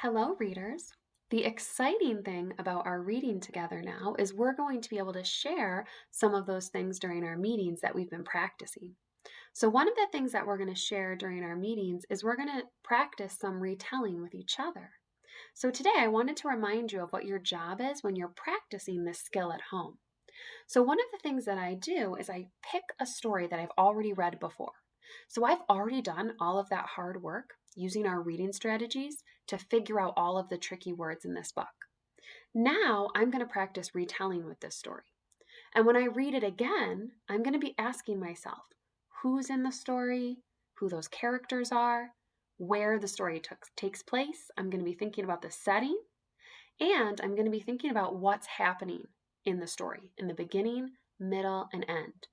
Hello, readers. The exciting thing about our reading together now is we're going to be able to share some of those things during our meetings that we've been practicing. So, one of the things that we're going to share during our meetings is we're going to practice some retelling with each other. So, today I wanted to remind you of what your job is when you're practicing this skill at home. So, one of the things that I do is I pick a story that I've already read before. So, I've already done all of that hard work using our reading strategies to figure out all of the tricky words in this book. Now, I'm going to practice retelling with this story. And when I read it again, I'm going to be asking myself who's in the story, who those characters are, where the story takes place. I'm going to be thinking about the setting, and I'm going to be thinking about what's happening in the story, in the beginning, middle, and end.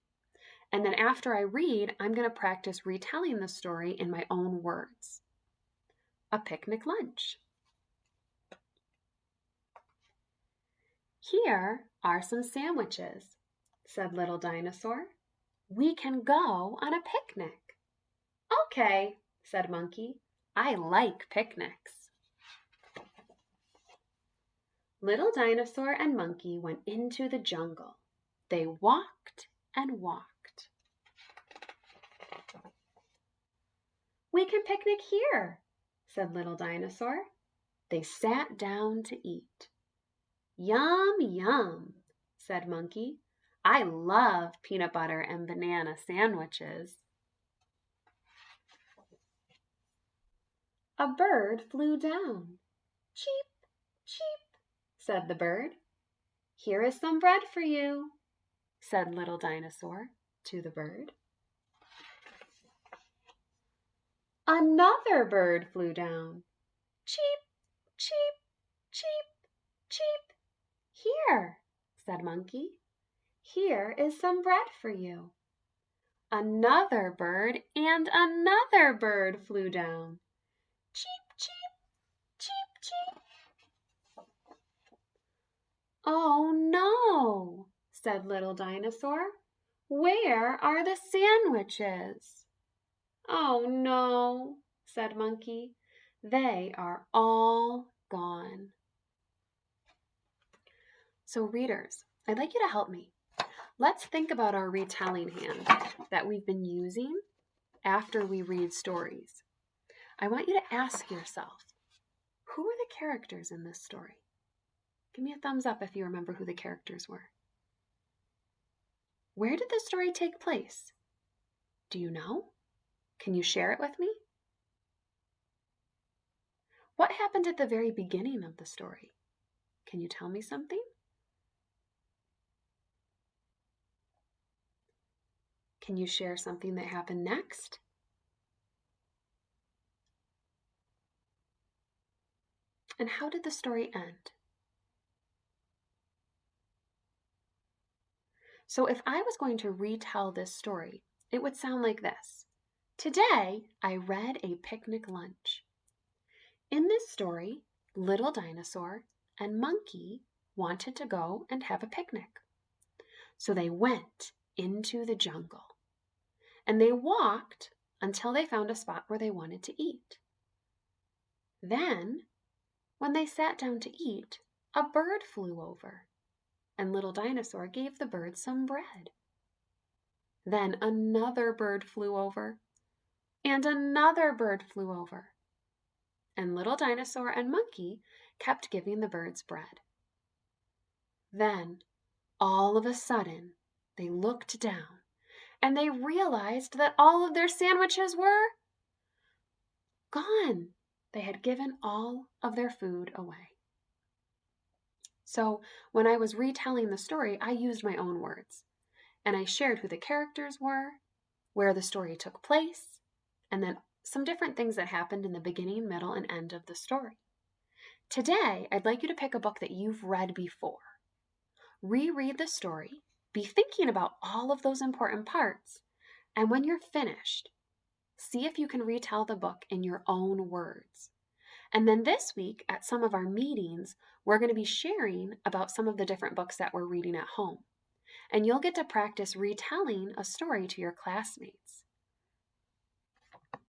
And then after I read, I'm going to practice retelling the story in my own words. A picnic lunch. Here are some sandwiches, said Little Dinosaur. We can go on a picnic. Okay, said Monkey. I like picnics. Little Dinosaur and Monkey went into the jungle. They walked and walked. We can picnic here, said Little Dinosaur. They sat down to eat. Yum, yum, said Monkey. I love peanut butter and banana sandwiches. A bird flew down. Cheep, cheep, said the bird. Here is some bread for you, said Little Dinosaur to the bird. Another bird flew down. Cheep, cheep, cheep, cheep. Here, said Monkey. Here is some bread for you. Another bird and another bird flew down. Cheep, cheep, cheep, cheep. Oh no, said Little Dinosaur. Where are the sandwiches? Oh no, said Monkey. They are all gone. So readers, I'd like you to help me. Let's think about our retelling hand that we've been using after we read stories. I want you to ask yourself, who are the characters in this story? Give me a thumbs up if you remember who the characters were. Where did the story take place? Do you know? Can you share it with me? What happened at the very beginning of the story? Can you tell me something? Can you share something that happened next? And how did the story end? So if I was going to retell this story, it would sound like this. Today, I read a picnic lunch. In this story, Little Dinosaur and Monkey wanted to go and have a picnic. So they went into the jungle. And they walked until they found a spot where they wanted to eat. Then, when they sat down to eat, a bird flew over, and Little Dinosaur gave the bird some bread. Then another bird flew over, and another bird flew over, and Little Dinosaur and Monkey kept giving the birds bread. Then, all of a sudden, they looked down, and they realized that all of their sandwiches were gone. They had given all of their food away. So when I was retelling the story, I used my own words, and I shared who the characters were, where the story took place, and then some different things that happened in the beginning, middle, and end of the story. Today, I'd like you to pick a book that you've read before. Reread the story, be thinking about all of those important parts, and when you're finished, see if you can retell the book in your own words. And then this week at some of our meetings, we're going to be sharing about some of the different books that we're reading at home. And you'll get to practice retelling a story to your classmates.